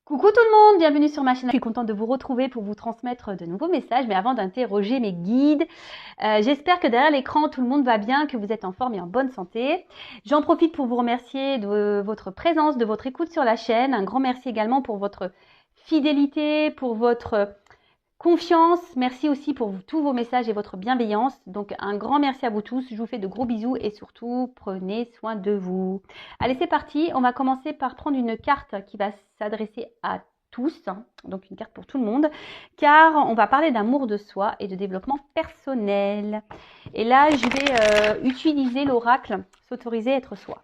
Coucou tout le monde, bienvenue sur ma chaîne. Je suis contente de vous retrouver pour vous transmettre de nouveaux messages, mais avant d'interroger mes guides, j'espère que derrière l'écran tout le monde va bien, que vous êtes en forme et en bonne santé. J'en profite pour vous remercier de votre présence, de votre écoute sur la chaîne. Un grand merci également pour votre fidélité, pour votre confiance. Merci aussi pour tous vos messages et votre bienveillance. Donc un grand merci à vous tous. Je vous fais de gros bisous et surtout prenez soin de vous. Allez, c'est parti. On va commencer par prendre une carte qui va s'adresser à tous, donc une carte pour tout le monde, car on va parler d'amour de soi et de développement personnel. Et là, je vais utiliser l'oracle s'autoriser à être soi.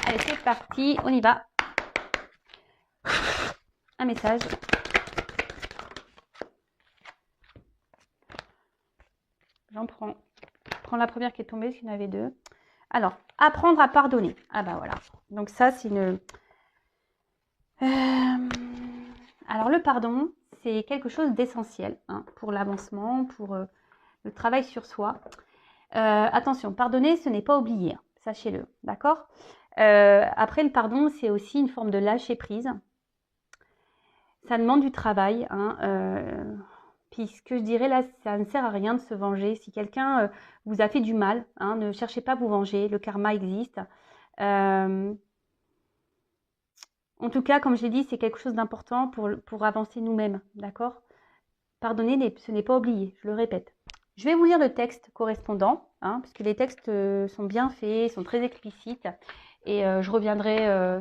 Allez, c'est parti. On y va. Un message. J'en prends. Je prends la première qui est tombée, parce qu'il y en avait deux. Alors, apprendre à pardonner. Ah bah voilà. Donc ça, c'est une... Alors le pardon, c'est quelque chose d'essentiel pour l'avancement, pour le travail sur soi. Attention, pardonner, ce n'est pas oublier. Sachez-le, d'accord ? Après, le pardon, c'est aussi une forme de lâcher prise. Ça demande du travail, puis ce que je dirais là, ça ne sert à rien de se venger. Si quelqu'un vous a fait du mal, ne cherchez pas à vous venger, le karma existe. En tout cas, comme je l'ai dit, c'est quelque chose d'important pour avancer nous-mêmes, d'accord ? Pardonner, ce n'est pas oublier, je le répète. Je vais vous lire le texte correspondant, parce que les textes sont bien faits, sont très explicites, et je reviendrai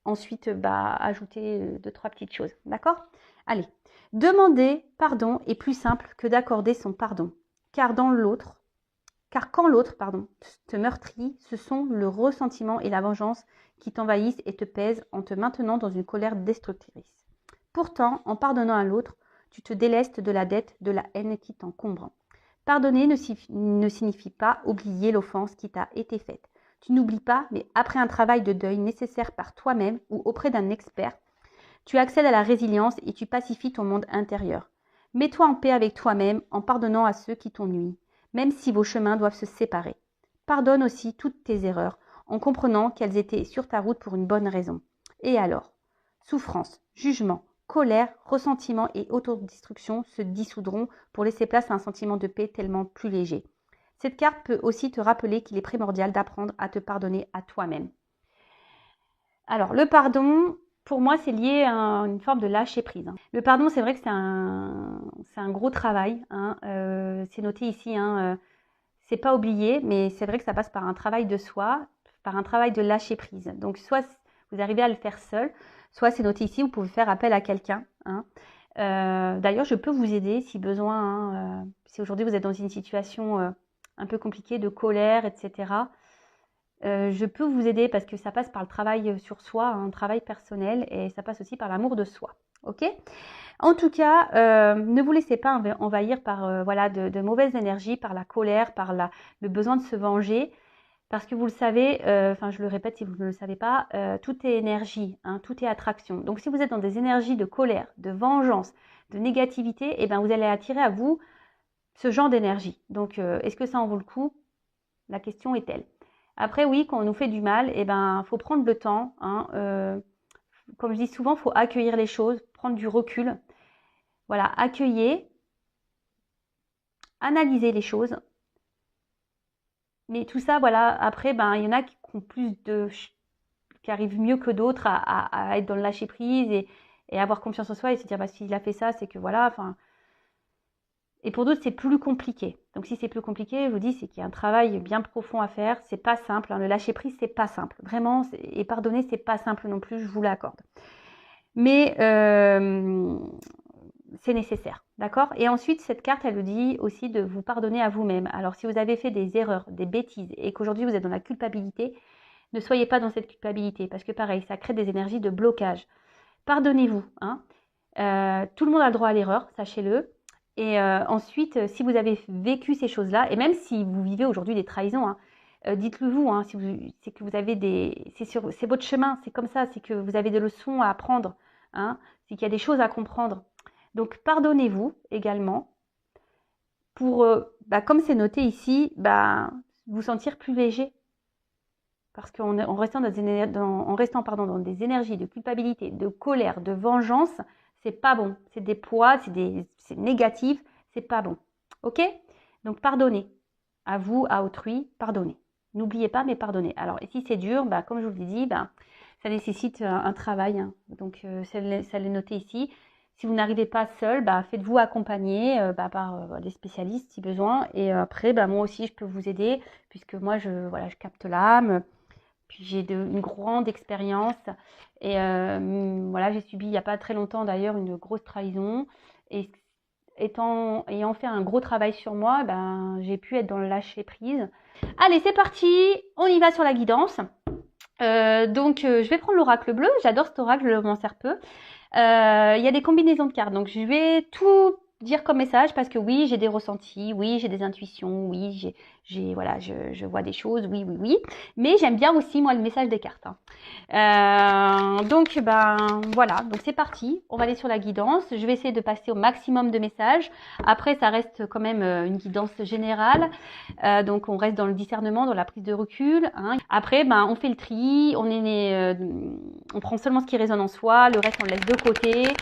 ensuite ajouter 2-3 petites choses, d'accord ? Allez. Demander pardon est plus simple que d'accorder son pardon, car quand l'autre, te meurtrit, ce sont le ressentiment et la vengeance qui t'envahissent et te pèsent en te maintenant dans une colère destructrice. Pourtant, en pardonnant à l'autre, tu te délestes de la dette, de la haine qui t'encombre. Pardonner ne signifie pas oublier l'offense qui t'a été faite. Tu n'oublies pas, mais après un travail de deuil nécessaire par toi-même ou auprès d'un expert, tu accèdes à la résilience et tu pacifies ton monde intérieur. Mets-toi en paix avec toi-même en pardonnant à ceux qui t'ont nui, même si vos chemins doivent se séparer. Pardonne aussi toutes tes erreurs en comprenant qu'elles étaient sur ta route pour une bonne raison. Et alors ? Souffrance, jugement, colère, ressentiment et autodestruction se dissoudront pour laisser place à un sentiment de paix tellement plus léger. Cette carte peut aussi te rappeler qu'il est primordial d'apprendre à te pardonner à toi-même. Alors, le pardon, pour moi, c'est lié à une forme de lâcher prise. Le pardon, c'est vrai que c'est un gros travail. C'est noté ici, c'est pas oublié, mais c'est vrai que ça passe par un travail de soi, par un travail de lâcher prise. Donc, soit vous arrivez à le faire seul, soit c'est noté ici, vous pouvez faire appel à quelqu'un. D'ailleurs, je peux vous aider si besoin. Si aujourd'hui vous êtes dans une situation un peu compliquée de colère, etc., je peux vous aider parce que ça passe par le travail sur soi, un travail personnel, et ça passe aussi par l'amour de soi. Ok ? En tout cas, ne vous laissez pas envahir par de mauvaises énergies, par la colère, par le besoin de se venger. Parce que vous le savez, je le répète si vous ne le savez pas, tout est énergie, tout est attraction. Donc si vous êtes dans des énergies de colère, de vengeance, de négativité, vous allez attirer à vous ce genre d'énergie. Donc est-ce que ça en vaut le coup ? La question est telle. Après, oui, quand on nous fait du mal, faut prendre le temps. Comme je dis souvent, il faut accueillir les choses, prendre du recul. Voilà, accueillir, analyser les choses. Mais tout ça, après, il y en a qui ont qui arrivent mieux que d'autres à être dans le lâcher prise et avoir confiance en soi et se dire, s'il a fait ça, c'est que Et pour d'autres, c'est plus compliqué. Donc, si c'est plus compliqué, je vous dis, c'est qu'il y a un travail bien profond à faire. C'est pas simple. Le lâcher prise, c'est pas simple. Vraiment, et pardonner, c'est pas simple non plus. Je vous l'accorde. Mais c'est nécessaire, d'accord ? Et ensuite, cette carte, elle vous dit aussi de vous pardonner à vous-même. Alors, si vous avez fait des erreurs, des bêtises, et qu'aujourd'hui vous êtes dans la culpabilité, ne soyez pas dans cette culpabilité, parce que pareil, ça crée des énergies de blocage. Pardonnez-vous. Tout le monde a le droit à l'erreur, sachez-le. Et ensuite, si vous avez vécu ces choses-là, et même si vous vivez aujourd'hui des trahisons, dites-le vous, c'est que vous avez c'est votre chemin, c'est comme ça, c'est que vous avez des leçons à apprendre, c'est qu'il y a des choses à comprendre. Donc, pardonnez-vous également pour, comme c'est noté ici, vous sentir plus léger. Parce qu'en restant, en restant dans des énergies de culpabilité, de colère, de vengeance, c'est pas bon. C'est des poids, c'est négatif, c'est pas bon. Ok? Donc pardonnez. À vous, à autrui, pardonnez. N'oubliez pas, mais pardonnez. Alors, et si c'est dur, bah, comme je vous l'ai dit, bah, ça nécessite un travail. Hein. Donc, ça l'est noté ici. Si vous n'arrivez pas seul, bah, faites-vous accompagner par des spécialistes si besoin. Et après, bah, moi aussi, je peux vous aider puisque moi, je capte l'âme. Puis j'ai une grande expérience. Et voilà, j'ai subi il n'y a pas très longtemps d'ailleurs une grosse trahison. Et ayant fait un gros travail sur moi, ben, j'ai pu être dans le lâcher prise. Allez, c'est parti, on y va sur la guidance. Je vais prendre l'oracle bleu. J'adore cet oracle, je m'en sers peu. Il y a des combinaisons de cartes, donc je vais tout dire comme message parce que oui, j'ai des ressentis, oui, j'ai des intuitions, oui, voilà, je vois des choses, oui. Mais j'aime bien aussi moi le message des cartes. Hein. Voilà, donc c'est parti. On va aller sur la guidance. Je vais essayer de passer au maximum de messages. Après, ça reste quand même une guidance générale. Donc on reste dans le discernement, dans la prise de recul. Hein. Après, on fait le tri. On prend seulement ce qui résonne en soi. Le reste, on le laisse de côté.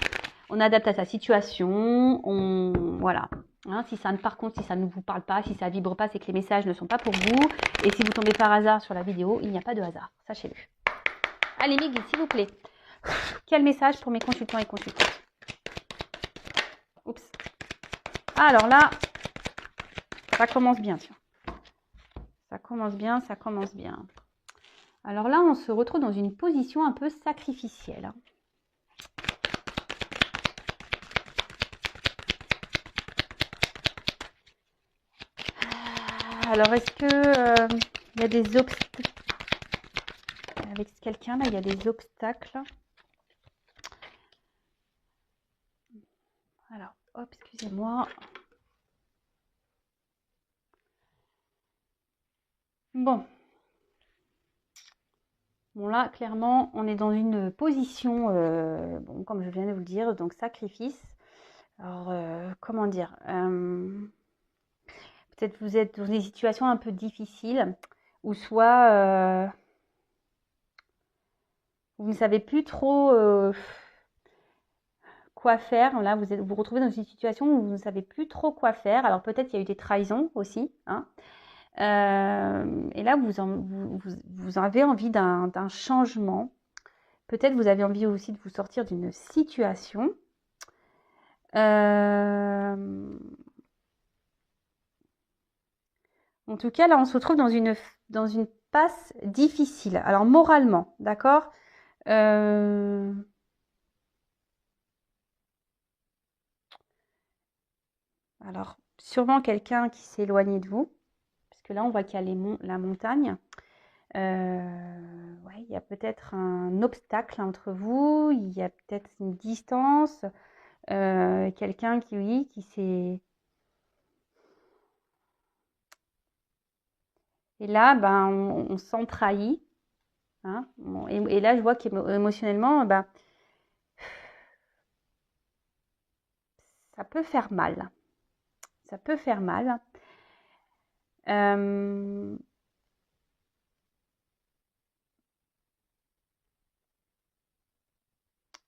On adapte à sa situation. Voilà. Hein, par contre, si ça ne vous parle pas, si ça vibre pas, c'est que les messages ne sont pas pour vous. Et si vous tombez par hasard sur la vidéo, il n'y a pas de hasard. Sachez-le. Allez, Miguel, s'il vous plaît. Quel message pour mes consultants et consultantes? Oups. Alors là, ça commence bien, tiens. Ça commence bien. Alors là, on se retrouve dans une position un peu sacrificielle. Alors, est-ce que il y a des obstacles avec quelqu'un là? Il y a des obstacles. Alors, hop, excusez-moi. Bon, là, clairement, on est dans une position, comme je viens de vous le dire, donc sacrifice. Alors, comment dire peut-être vous êtes dans des situations un peu difficiles, ou soit vous ne savez plus trop quoi faire. Là, vous vous retrouvez dans une situation où vous ne savez plus trop quoi faire. Alors, peut-être il y a eu des trahisons aussi. Hein. Et là, vous avez envie d'un changement. Peut-être vous avez envie aussi de vous sortir d'une situation. En tout cas, là, on se retrouve dans une passe difficile. Alors, moralement, d'accord Alors, sûrement quelqu'un qui s'est éloigné de vous. Parce que là, on voit qu'il y a la montagne. Ouais, il y a peut-être un obstacle entre vous. Il y a peut-être une distance. Quelqu'un qui s'est... Et là, on se sent trahi. Hein. Et là, je vois qu'émotionnellement, ça peut faire mal. Ça peut faire mal.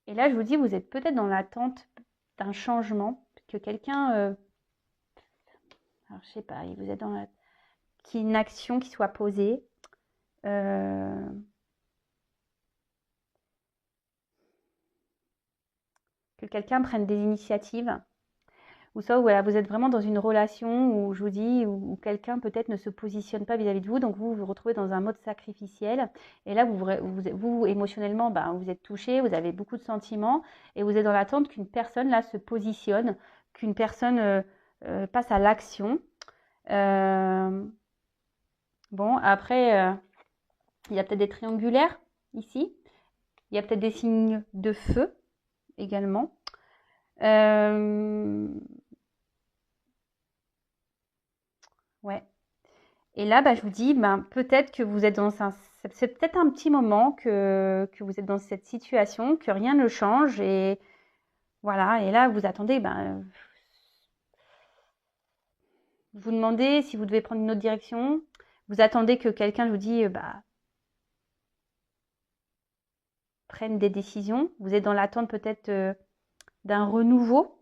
Et là, je vous dis, vous êtes peut-être dans l'attente d'un changement, que quelqu'un, alors je sais pas, vous êtes dans qu'il y ait une action qui soit posée. Que quelqu'un prenne des initiatives. Ou ça, voilà, vous êtes vraiment dans une relation où, je vous dis, où quelqu'un peut-être ne se positionne pas vis-à-vis de vous, donc vous vous retrouvez dans un mode sacrificiel. Et là, vous émotionnellement, vous êtes touché, vous avez beaucoup de sentiments, et vous êtes dans l'attente qu'une personne, là, se positionne, qu'une personne passe à l'action. Bon, après, il y a peut-être des triangulaires, ici. Il y a peut-être des signes de feu, également. Ouais. Et là, je vous dis, peut-être que vous êtes c'est peut-être un petit moment que vous êtes dans cette situation, que rien ne change et voilà. Et là, vous attendez, vous demandez si vous devez prendre une autre direction. Vous attendez que quelqu'un vous dise, prennent des décisions. Vous êtes dans l'attente peut-être d'un renouveau.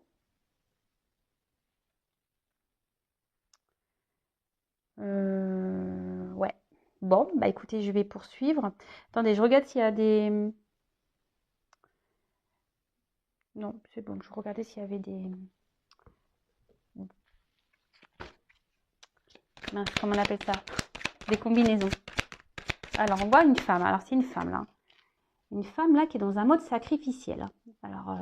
Ouais. Bon, bah écoutez, je vais poursuivre. Attendez, je regarde s'il y a des... Non, c'est bon, je regardais s'il y avait des... Mince, comment on appelle ça? Des combinaisons. Alors, on voit une femme. Alors, c'est une femme, là. Une femme, là, qui est dans un mode sacrificiel. Alors,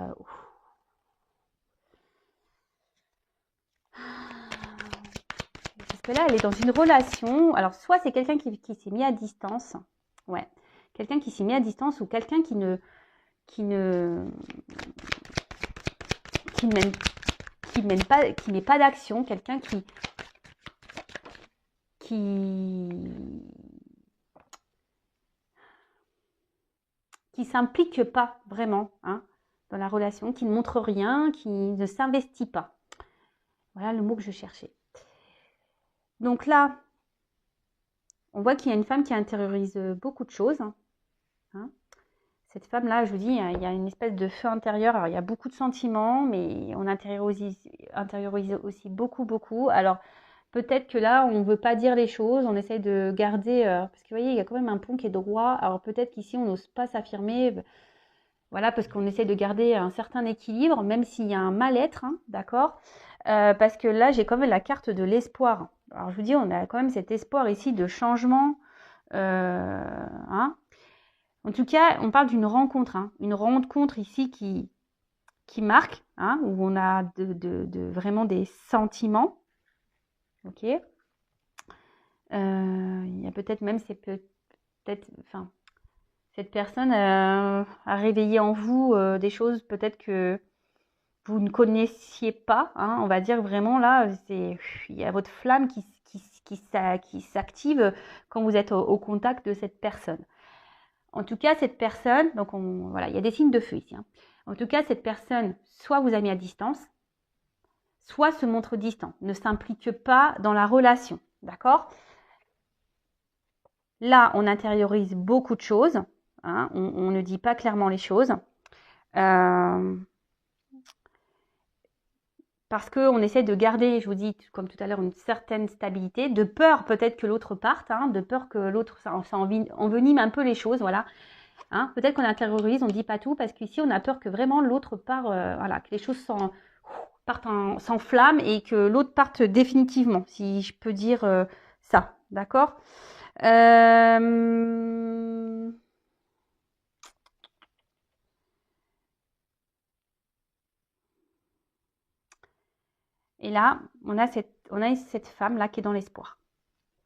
parce que là, elle est dans une relation. Alors, soit c'est quelqu'un qui s'est mis à distance. Ouais. Quelqu'un qui s'est mis à distance ou quelqu'un qui ne met pas d'action. Quelqu'un qui s'implique pas vraiment hein, dans la relation, qui ne montre rien, qui ne s'investit pas. Voilà le mot que je cherchais. Donc là, on voit qu'il y a une femme qui intériorise beaucoup de choses. Hein. Cette femme-là, je vous dis, il y a une espèce de feu intérieur. Alors, il y a beaucoup de sentiments, mais on intériorise aussi beaucoup. Alors, peut-être que là, on ne veut pas dire les choses, on essaye de garder... parce que vous voyez, il y a quand même un pont qui est droit. Alors, peut-être qu'ici, on n'ose pas s'affirmer. Voilà, parce qu'on essaie de garder un certain équilibre, même s'il y a un mal-être, hein, d'accord parce que là, j'ai quand même la carte de l'espoir. Alors, je vous dis, on a quand même cet espoir ici de changement. Hein. En tout cas, on parle d'une rencontre. Hein, une rencontre ici qui marque, hein, où on a vraiment des sentiments. Ok. Il y a peut-être même, enfin, cette personne a réveillé en vous des choses peut-être que vous ne connaissiez pas, hein, on va dire vraiment là, il y a votre flamme qui s'active quand vous êtes au contact de cette personne. En tout cas, cette personne, donc voilà, il y a des signes de feu ici. Hein. En tout cas, cette personne, soit vous a mis à distance, soit se montre distant, ne s'implique pas dans la relation, d'accord ? Là, on intériorise beaucoup de choses, hein, on ne dit pas clairement les choses. Parce qu'on essaie de garder, je vous dis, comme tout à l'heure, une certaine stabilité, de peur peut-être que l'autre parte, hein, de peur que l'autre, ça envenime un peu les choses, voilà. Hein, peut-être qu'on intériorise, on ne dit pas tout, parce qu'ici, on a peur que vraiment l'autre part, voilà, que les choses s'enflamment et que l'autre parte définitivement, si je peux dire ça, d'accord Et là, on a cette femme-là qui est dans l'espoir.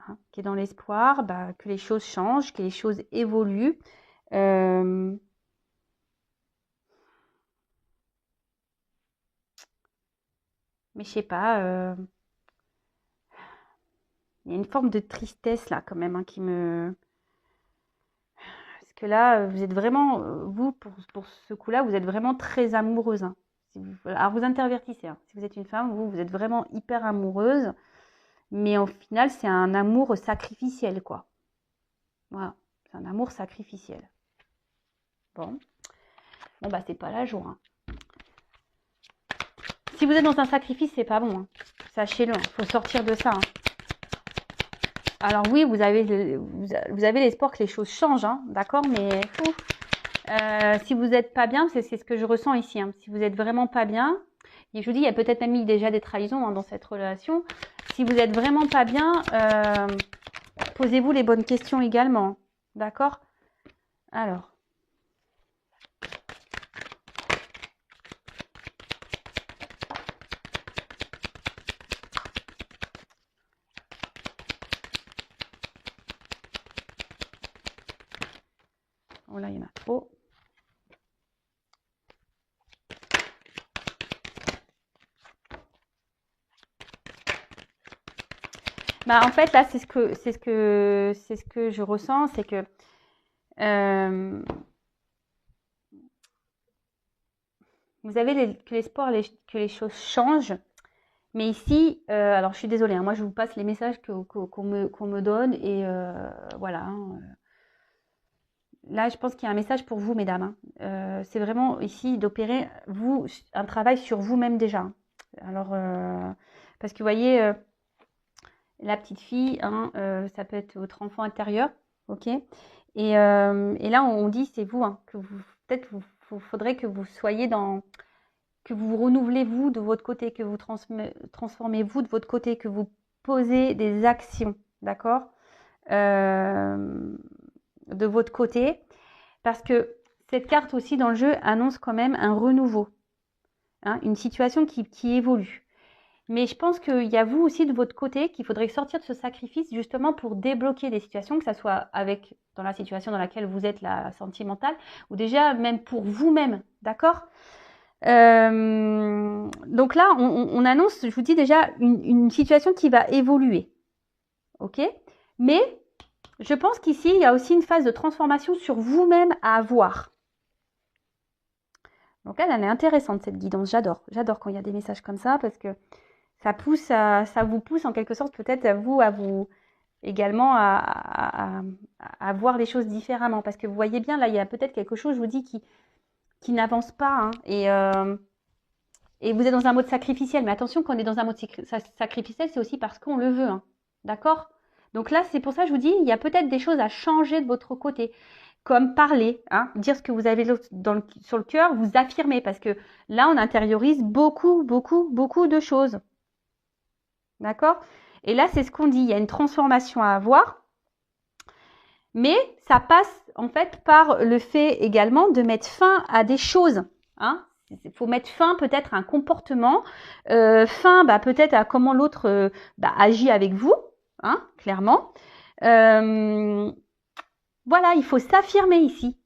Hein, qui est dans l'espoir que les choses changent, que les choses évoluent. Mais je sais pas, il y a une forme de tristesse là quand même hein, qui me... Parce que là, vous êtes vraiment, vous, pour ce coup-là, vous êtes vraiment très amoureuse. Hein. Alors vous intervertissez. Hein. Si vous êtes une femme, vous êtes vraiment hyper amoureuse. Mais au final, c'est un amour sacrificiel, quoi. Voilà, c'est un amour sacrificiel. Bon, bah c'est pas la joie. Hein. Si vous êtes dans un sacrifice, c'est pas bon. Hein. Sachez-le, il faut sortir de ça. Hein. Alors oui, vous avez l'espoir que les choses changent, hein, d'accord, mais si vous n'êtes pas bien, c'est ce que je ressens ici. Hein. Si vous n'êtes vraiment pas bien, et je vous dis, il y a peut-être même eu déjà des trahisons hein, dans cette relation. Si vous n'êtes vraiment pas bien, posez-vous les bonnes questions également, d'accord? Alors. Oh là, il y en a trop. Bah, en fait, là, c'est ce que je ressens, c'est que vous avez que l'espoir que les choses changent. Mais ici, alors je suis désolée, hein, moi je vous passe les messages qu'on me donne et voilà. Hein, là, je pense qu'il y a un message pour vous, mesdames. Hein. C'est vraiment ici d'opérer, vous, un travail sur vous-même déjà. Hein. Alors, parce que vous voyez, la petite fille, hein, ça peut être votre enfant intérieur, ok. Et là, on dit, c'est vous, hein, que vous, peut-être, vous faudrait que vous soyez dans, que vous renouvelez vous de votre côté, que vous transformez vous de votre côté, que vous posez des actions, d'accord, de votre côté, parce que cette carte aussi dans le jeu annonce quand même un renouveau, hein, une situation qui évolue. Mais je pense qu'il y a vous aussi de votre côté qu'il faudrait sortir de ce sacrifice justement pour débloquer des situations, que ce soit avec dans la situation dans laquelle vous êtes, la sentimentale, ou déjà même pour vous-même, d'accord. Donc là, on annonce, je vous dis déjà, une situation qui va évoluer, ok. Mais je pense qu'ici, il y a aussi une phase de transformation sur vous-même à avoir. Donc elle est intéressante cette guidance, j'adore quand il y a des messages comme ça parce que ça vous pousse en quelque sorte peut-être à vous également à voir les choses différemment. Parce que vous voyez bien, là, il y a peut-être quelque chose, je vous dis, qui n'avance pas. Hein, et vous êtes dans un mode sacrificiel. Mais attention, quand on est dans un mode sacrificiel, c'est aussi parce qu'on le veut. Hein, d'accord. Donc là, c'est pour ça que je vous dis, il y a peut-être des choses à changer de votre côté. Comme parler, hein, dire ce que vous avez sur le cœur, vous affirmer. Parce que là, on intériorise beaucoup de choses. D'accord? Et là, c'est ce qu'on dit. Il y a une transformation à avoir. Mais ça passe en fait par le fait également de mettre fin à des choses. Hein? Il faut mettre fin peut-être à un comportement, fin peut-être à comment l'autre agit avec vous, hein, clairement. Voilà, il faut s'affirmer ici.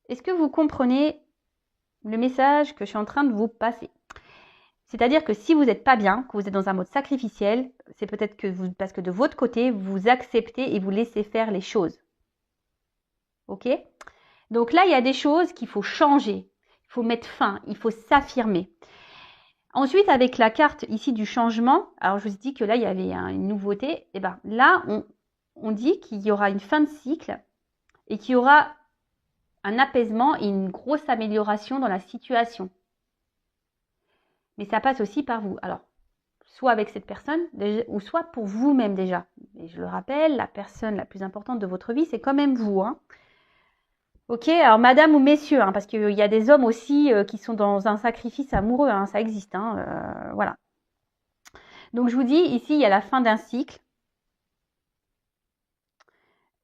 Est-ce que vous comprenez le message que je suis en train de vous passer? C'est-à-dire que si vous n'êtes pas bien, que vous êtes dans un mode sacrificiel, c'est peut-être que parce que de votre côté, vous acceptez et vous laissez faire les choses. Ok? Donc là, il y a des choses qu'il faut changer. Il faut mettre fin, il faut s'affirmer. Ensuite, avec la carte ici du changement, alors je vous ai dit que là, il y avait une nouveauté. Et bien là, on dit qu'il y aura une fin de cycle et qu'il y aura un apaisement et une grosse amélioration dans la situation. Mais ça passe aussi par vous. Alors, soit avec cette personne, ou soit pour vous-même déjà. Et je le rappelle, la personne la plus importante de votre vie, c'est quand même vous. Hein. Ok, alors madame ou messieurs, hein, parce qu'il y a des hommes aussi qui sont dans un sacrifice amoureux, hein, ça existe. Hein, voilà. Donc je vous dis, ici, il y a la fin d'un cycle.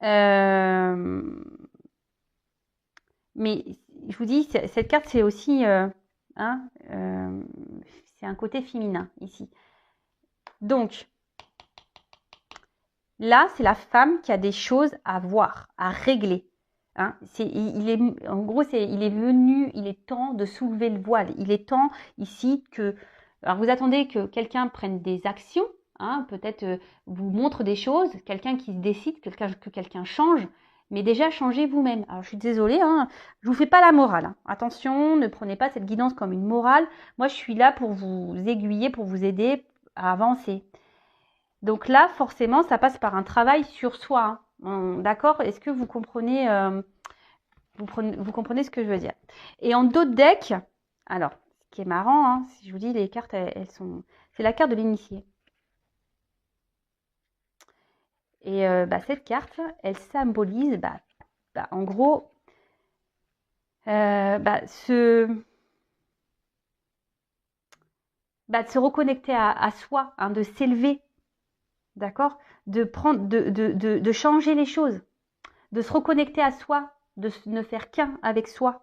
Mais je vous dis, cette carte, c'est aussi... c'est un côté féminin ici. Donc, là, c'est la femme qui a des choses à voir, à régler. Hein, en gros, il est venu, il est temps de soulever le voile. Il est temps ici que... Alors, vous attendez que quelqu'un prenne des actions, hein, peut-être vous montre des choses, quelqu'un qui se décide, que quelqu'un change, mais déjà changez vous-même. Alors, je suis désolée, hein, je vous fais pas la morale. Hein. Attention, ne prenez pas cette guidance comme une morale. Moi, je suis là pour vous aiguiller, pour vous aider à avancer. Donc là, forcément, ça passe par un travail sur soi. Hein. D'accord? Est-ce que vous comprenez, vous comprenez ce que je veux dire? Et en d'autres decks, alors, ce qui est marrant, hein, si je vous dis, les cartes, elles sont... C'est la carte de l'initié. Et cette carte, elle symbolise, en gros, de se reconnecter à soi, hein, de s'élever. D'accord? De changer les choses, de se reconnecter à soi, de ne faire qu'un avec soi.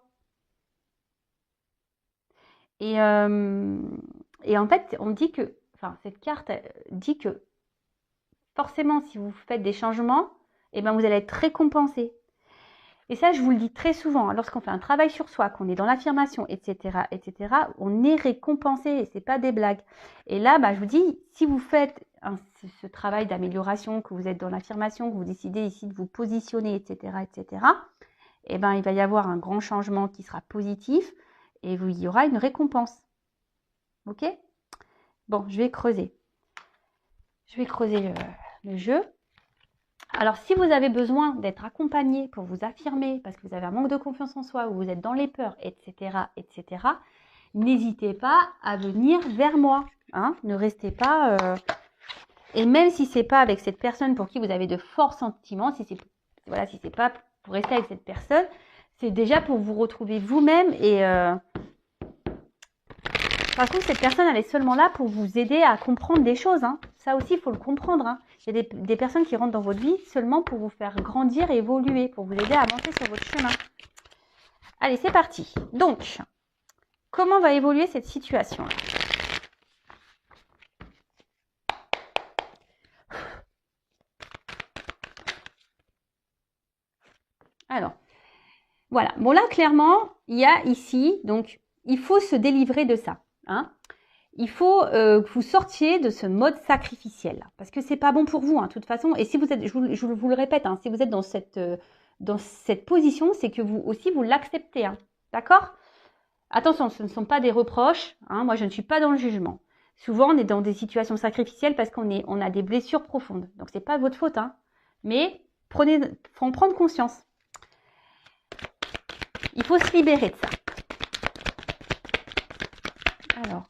Et en fait, on dit que, cette carte dit que forcément, si vous faites des changements, vous allez être récompensé. Et ça, je vous le dis très souvent, lorsqu'on fait un travail sur soi, qu'on est dans l'affirmation, etc., on est récompensé et c'est pas des blagues. Et là, je vous dis, si vous faites ce travail d'amélioration, que vous êtes dans l'affirmation, que vous décidez ici de vous positionner, etc., il va y avoir un grand changement qui sera positif et il y aura une récompense. Ok? Bon, je vais creuser. Je vais creuser le jeu. Alors, si vous avez besoin d'être accompagné pour vous affirmer, parce que vous avez un manque de confiance en soi, ou vous êtes dans les peurs, etc., n'hésitez pas à venir vers moi. Hein. Ne restez pas... Et même si c'est pas avec cette personne pour qui vous avez de forts sentiments, si c'est pas pour rester avec cette personne, c'est déjà pour vous retrouver vous-même. Et par contre, cette personne, elle est seulement là pour vous aider à comprendre des choses. Hein. Ça aussi, il faut le comprendre. Hein. Il y a des personnes qui rentrent dans votre vie seulement pour vous faire grandir et évoluer, pour vous aider à avancer sur votre chemin. Allez, c'est parti. Donc, comment va évoluer cette situation-là ? Alors, voilà. Bon, là, clairement, il y a ici, donc, il faut se délivrer de ça. Hein. Il faut que vous sortiez de ce mode sacrificiel. Parce que c'est pas bon pour vous, hein, de toute façon. Et si vous êtes, je vous le répète, hein, si vous êtes dans cette position, c'est que vous aussi, vous l'acceptez. Hein, d'accord ? Attention, ce ne sont pas des reproches. Hein, moi, je ne suis pas dans le jugement. Souvent, on est dans des situations sacrificielles parce qu'on a des blessures profondes. Donc, c'est pas votre faute. Hein, mais faut en prendre conscience. Il faut se libérer de ça. Alors.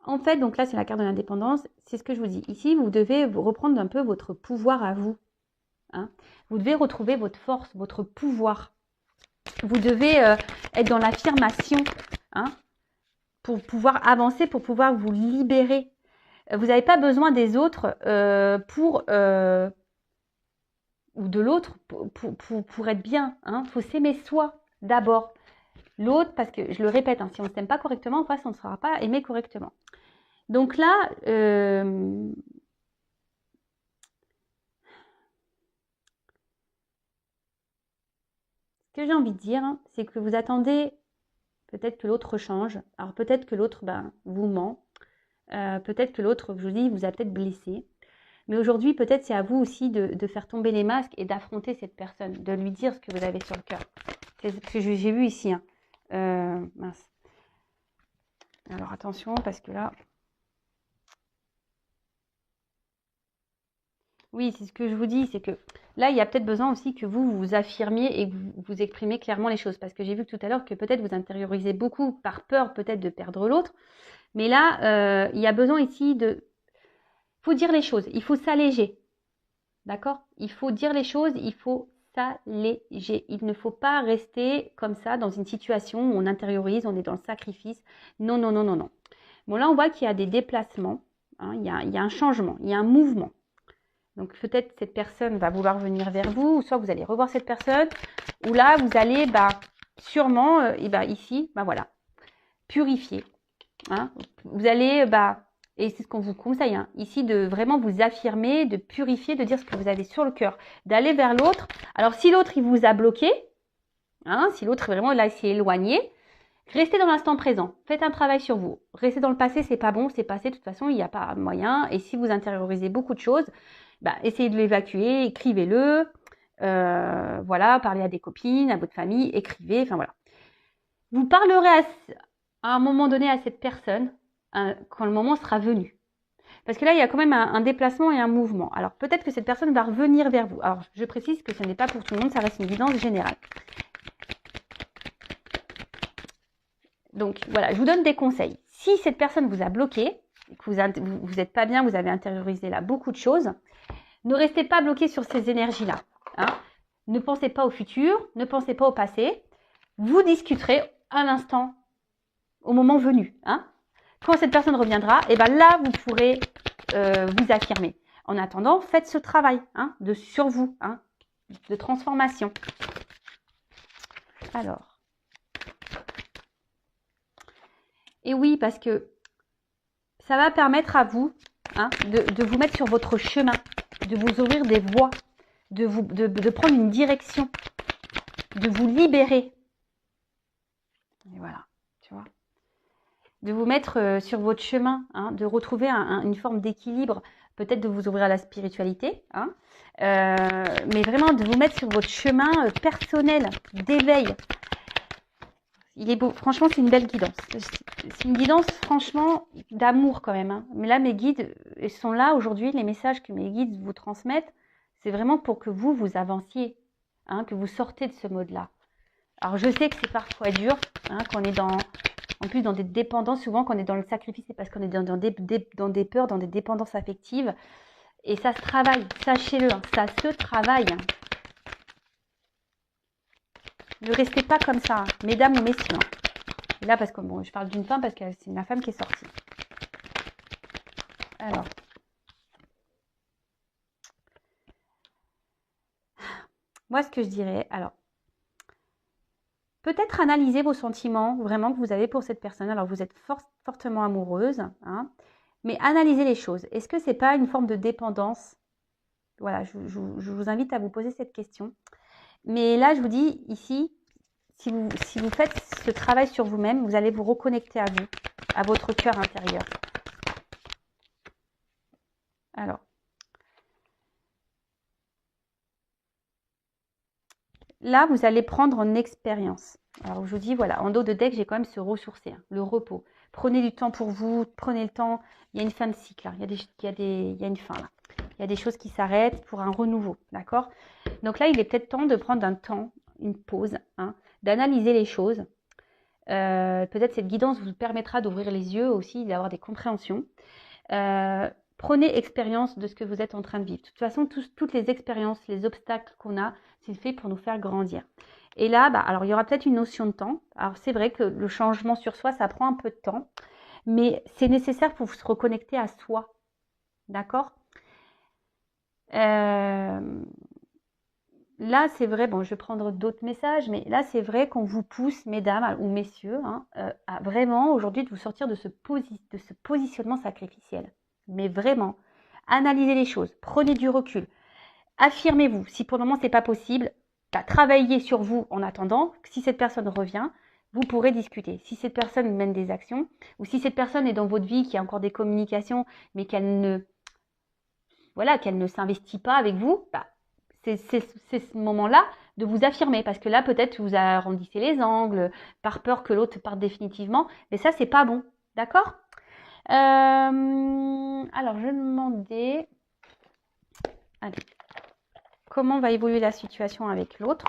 En fait, donc là, c'est la carte de l'indépendance. C'est ce que je vous dis. Ici, vous devez reprendre un peu votre pouvoir à vous. Hein. Vous devez retrouver votre force, votre pouvoir. Vous devez être dans l'affirmation, hein, pour pouvoir avancer, pour pouvoir vous libérer. Vous n'avez pas besoin des autres ou de l'autre pour être bien. Hein. Faut s'aimer soi d'abord. L'autre, parce que je le répète, hein, si on ne s'aime pas correctement, en face, on ne sera pas aimé correctement. Donc là, ce que j'ai envie de dire, hein, c'est que vous attendez peut-être que l'autre change. Alors peut-être que l'autre vous ment. Peut-être que l'autre, je vous dis, vous a peut-être blessé. Mais aujourd'hui, peut-être c'est à vous aussi de faire tomber les masques et d'affronter cette personne, de lui dire ce que vous avez sur le cœur. C'est ce que j'ai vu ici. Hein. Mince. Alors attention, parce que là... Oui, c'est ce que je vous dis, c'est que là, il y a peut-être besoin aussi que vous vous affirmiez et que vous exprimez clairement les choses. Parce que j'ai vu tout à l'heure que peut-être vous intériorisez beaucoup par peur peut-être de perdre l'autre. Mais là, il y a besoin ici de... Il faut dire les choses, il faut s'alléger. D'accord ? Il faut dire les choses, il faut s'alléger. Il ne faut pas rester comme ça dans une situation où on intériorise, on est dans le sacrifice. Non, non, non, non, non. Bon, là, on voit qu'il y a des déplacements. Hein, il y a un changement, il y a un mouvement. Donc peut-être cette personne va vouloir venir vers vous, ou soit vous allez revoir cette personne, ou là vous allez sûrement, ici, voilà, purifier. Hein. Vous allez, et c'est ce qu'on vous conseille, hein, ici de vraiment vous affirmer, de purifier, de dire ce que vous avez sur le cœur, d'aller vers l'autre. Alors si l'autre il vous a bloqué, hein, si l'autre vraiment là s'est éloigné, restez dans l'instant présent, faites un travail sur vous. Restez dans le passé, c'est pas bon, c'est passé, de toute façon il n'y a pas moyen. Et si vous intériorisez beaucoup de choses, essayez de l'évacuer, écrivez-le, voilà, parlez à des copines, à votre famille, écrivez, enfin voilà. Vous parlerez à un moment donné à cette personne quand le moment sera venu. Parce que là, il y a quand même un déplacement et un mouvement. Alors peut-être que cette personne va revenir vers vous. Alors je précise que ce n'est pas pour tout le monde, ça reste une guidance générale. Donc voilà, je vous donne des conseils. Si cette personne vous a bloqué, que vous n'êtes pas bien, vous avez intériorisé là beaucoup de choses, ne restez pas bloqué sur ces énergies-là. Hein. Ne pensez pas au futur, ne pensez pas au passé. Vous discuterez à l'instant, au moment venu. Hein. Quand cette personne reviendra, là, vous pourrez vous affirmer. En attendant, faites ce travail sur vous, de transformation. Alors. Et oui, parce que ça va permettre à vous de vous mettre sur votre chemin, de vous ouvrir des voies, de prendre une direction, de vous libérer. Et voilà, tu vois. De vous mettre sur votre chemin, de retrouver une forme d'équilibre, peut-être de vous ouvrir à la spiritualité, mais vraiment de vous mettre sur votre chemin personnel d'éveil. Il est beau. Franchement, c'est une belle guidance. C'est une guidance, franchement, d'amour quand même. Hein. Mais là, mes guides sont là aujourd'hui. Les messages que mes guides vous transmettent, c'est vraiment pour que vous avanciez, hein, que vous sortez de ce mode-là. Alors, je sais que c'est parfois dur, hein, qu'on est en plus dans des dépendances. Souvent, quand on est dans le sacrifice, c'est parce qu'on est dans des peurs, dans des dépendances affectives. Et ça se travaille, sachez-le, hein, ça se travaille. Ne restez pas comme ça, hein, mesdames ou messieurs. Hein. Et là, parce que bon, je parle d'une femme parce que c'est ma femme qui est sortie. Alors. Moi, ce que je dirais, alors, peut-être analyser vos sentiments vraiment que vous avez pour cette personne. Alors, vous êtes fortement amoureuse, hein, mais analysez les choses. Est-ce que ce n'est pas une forme de dépendance? Voilà, je vous invite à vous poser cette question. Mais là, je vous dis ici, si vous faites ce travail sur vous-même, vous allez vous reconnecter à vous, à votre cœur intérieur. Alors, là, vous allez prendre en expérience. Alors, je vous dis, voilà, en dos de deck, j'ai quand même se ressourcer, hein, le repos. Prenez du temps pour vous, prenez le temps. Il y a une fin de cycle, là. Il y a une fin, là. Il y a des choses qui s'arrêtent pour un renouveau, d'accord? Donc là, il est peut-être temps de prendre un temps, une pause, hein, d'analyser les choses. Peut-être cette guidance vous permettra d'ouvrir les yeux aussi, d'avoir des compréhensions. Prenez expérience de ce que vous êtes en train de vivre. De toute façon, toutes les expériences, les obstacles qu'on a, c'est fait pour nous faire grandir. Et là, alors il y aura peut-être une notion de temps. Alors c'est vrai que le changement sur soi, ça prend un peu de temps, mais c'est nécessaire pour se reconnecter à soi. D'accord ? Là, c'est vrai, bon, je vais prendre d'autres messages, mais là, c'est vrai qu'on vous pousse, mesdames ou messieurs, hein, à vraiment aujourd'hui de vous sortir de ce positionnement sacrificiel. Mais vraiment, analysez les choses, prenez du recul, affirmez-vous. Si pour le moment, ce n'est pas possible, travaillez sur vous en attendant. Si cette personne revient, vous pourrez discuter. Si cette personne mène des actions, ou si cette personne est dans votre vie, qui a encore des communications, mais qu'elle ne s'investit pas avec vous, c'est ce moment-là de vous affirmer. Parce que là, peut-être, vous arrondissez les angles, par peur que l'autre parte définitivement. Mais ça, c'est pas bon. D'accord ? Alors, je me demandais... Allez. Comment va évoluer la situation avec l'autre?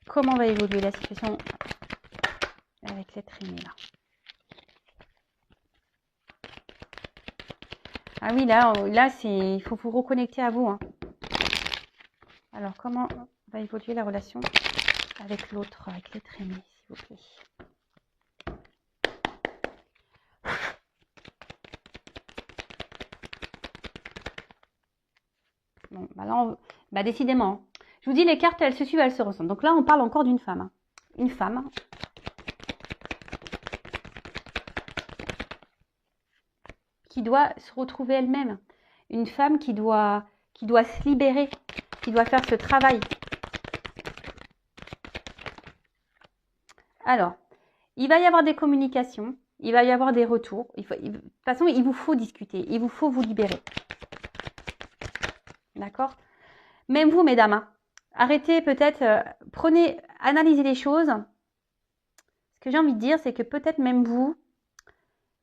Comment va évoluer la situation avec l'être aimé là? Ah oui, là il faut vous reconnecter à vous. Hein. Alors, comment va évoluer la relation avec l'autre, avec l'être aimé, s'il vous plaît? Bon, là, décidément. Je vous dis, les cartes, elles se suivent, elles se ressemblent. Donc là, on parle encore d'une femme. Hein. Une femme. Qui doit se retrouver elle-même. Une femme qui doit se libérer, qui doit faire ce travail. Alors, il va y avoir des communications, il va y avoir des retours. De toute façon, il vous faut discuter, il vous faut vous libérer. D'accord? Même vous, mesdames, hein, arrêtez peut-être, analysez les choses. Ce que j'ai envie de dire, c'est que peut-être même vous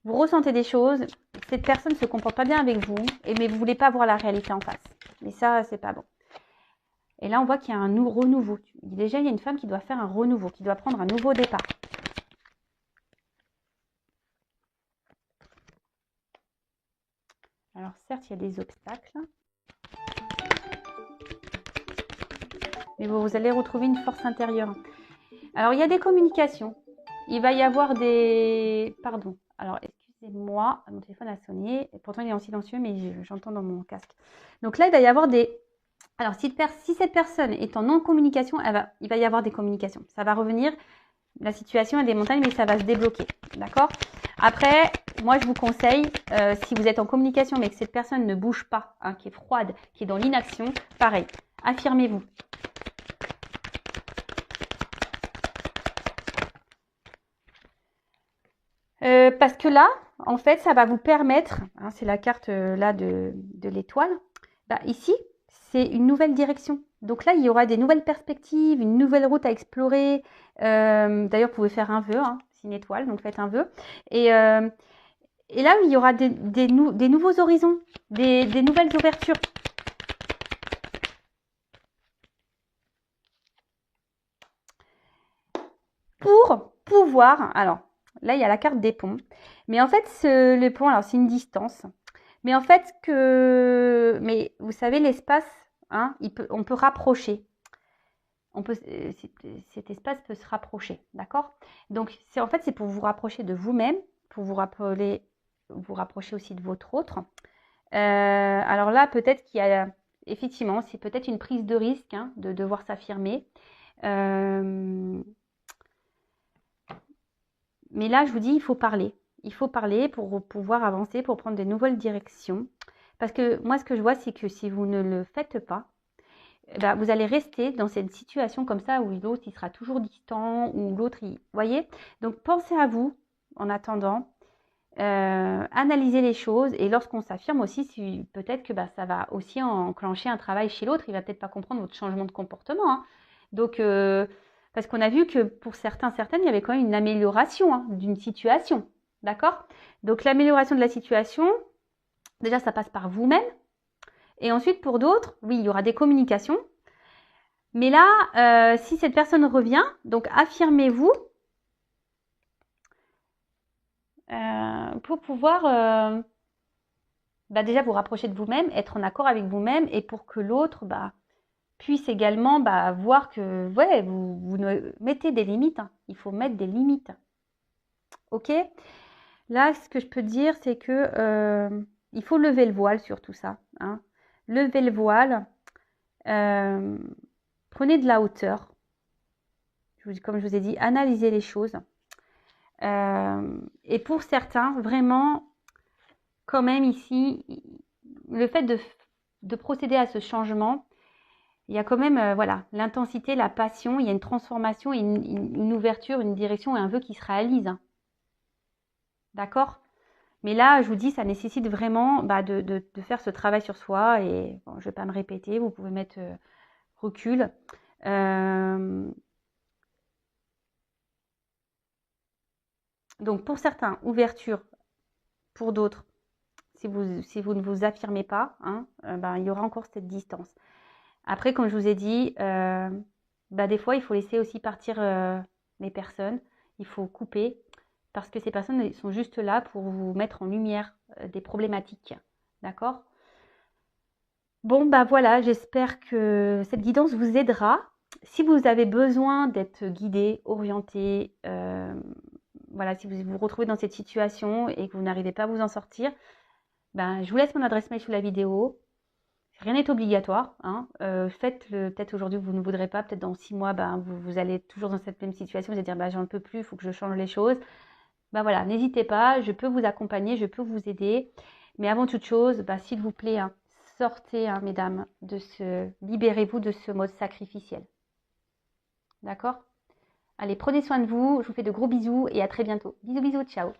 ressentez des choses, cette personne ne se comporte pas bien avec vous, mais vous ne voulez pas voir la réalité en face. Et ça, c'est pas bon. Et là, on voit qu'il y a un renouveau. Déjà, il y a une femme qui doit faire un renouveau, qui doit prendre un nouveau départ. Alors, certes, il y a des obstacles. Mais vous allez retrouver une force intérieure. Alors, il y a des communications. Il va y avoir des... Pardon. Alors, excusez-moi, mon téléphone a sonné. Pourtant, il est en silencieux, mais j'entends dans mon casque. Donc là, il va y avoir des... Alors, si cette personne est en non-communication, il va y avoir des communications. Ça va revenir. La situation est des montagnes, mais ça va se débloquer. D'accord ? Après, moi, je vous conseille, si vous êtes en communication, mais que cette personne ne bouge pas, hein, qui est froide, qui est dans l'inaction, pareil, affirmez-vous. Parce que là, en fait, ça va vous permettre, hein, c'est la carte là de l'étoile, ici, c'est une nouvelle direction. Donc là, il y aura des nouvelles perspectives, une nouvelle route à explorer. D'ailleurs, vous pouvez faire un vœu, hein, c'est une étoile, donc faites un vœu. Et là, il y aura des nouveaux horizons, des nouvelles ouvertures. Pour pouvoir, alors là, il y a la carte des ponts. Mais en fait, le pont, alors c'est une distance. Mais en fait, mais vous savez, l'espace, hein, on peut rapprocher. Cet espace peut se rapprocher, d'accord? Donc, en fait, c'est pour vous rapprocher de vous-même, pour vous rapprocher aussi de votre autre. Alors là, peut-être qu'il y a, effectivement, c'est peut-être une prise de risque, hein, de devoir s'affirmer. Mais là, je vous dis, il faut parler. Il faut parler pour pouvoir avancer, pour prendre de nouvelles directions. Parce que moi, ce que je vois, c'est que si vous ne le faites pas, bah, vous allez rester dans cette situation comme ça où l'autre, il sera toujours distant, ou l'autre, vous voyez? Donc, pensez à vous en attendant. Analyser les choses. Et lorsqu'on s'affirme aussi, peut-être que bah, ça va aussi enclencher un travail chez l'autre. Il va peut-être pas comprendre votre changement de comportement. Hein. Donc, parce qu'on a vu que pour certaines, il y avait quand même une amélioration hein, d'une situation. D'accord? Donc, l'amélioration de la situation, déjà, ça passe par vous-même. Et ensuite, pour d'autres, oui, il y aura des communications. Mais là, si cette personne revient, donc affirmez-vous pour pouvoir bah, déjà vous rapprocher de vous-même, être en accord avec vous-même et pour que l'autre bah, puisse également bah, voir que ouais, vous mettez des limites. Hein. Il faut mettre des limites. Ok? Là, ce que je peux dire, c'est que il faut lever le voile sur tout ça. Hein. Levez le voile. Prenez de la hauteur. Comme je vous ai dit, analysez les choses. Et pour certains, vraiment, quand même ici, le fait de procéder à ce changement, il y a quand même voilà, l'intensité, la passion, il y a une transformation, une ouverture, une direction et un vœu qui se réalise. Hein. D'accord? Mais là, je vous dis, ça nécessite vraiment bah, de faire ce travail sur soi. Et bon, je ne vais pas me répéter, vous pouvez mettre recul. Donc pour certains, ouverture, pour d'autres, si vous ne vous affirmez pas, hein, ben, il y aura encore cette distance. Après, comme je vous ai dit, bah, des fois, il faut laisser aussi partir les personnes. Il faut couper parce que ces personnes sont juste là pour vous mettre en lumière des problématiques. D'accord? Bon, bah voilà, j'espère que cette guidance vous aidera. Si vous avez besoin d'être guidé, orienté, voilà, si vous vous retrouvez dans cette situation et que vous n'arrivez pas à vous en sortir, ben, je vous laisse mon adresse mail sous la vidéo. Rien n'est obligatoire. Hein. Faites-le peut-être aujourd'hui, vous ne voudrez pas. Peut-être dans 6 mois, ben, vous allez être toujours dans cette même situation. Vous allez dire, ben, j'en peux plus, il faut que je change les choses. Ben voilà, n'hésitez pas, je peux vous accompagner, je peux vous aider. Mais avant toute chose, ben, s'il vous plaît, hein, sortez, hein, mesdames, libérez-vous de ce mode sacrificiel. D'accord? Allez, prenez soin de vous. Je vous fais de gros bisous et à très bientôt. Bisous, bisous, ciao.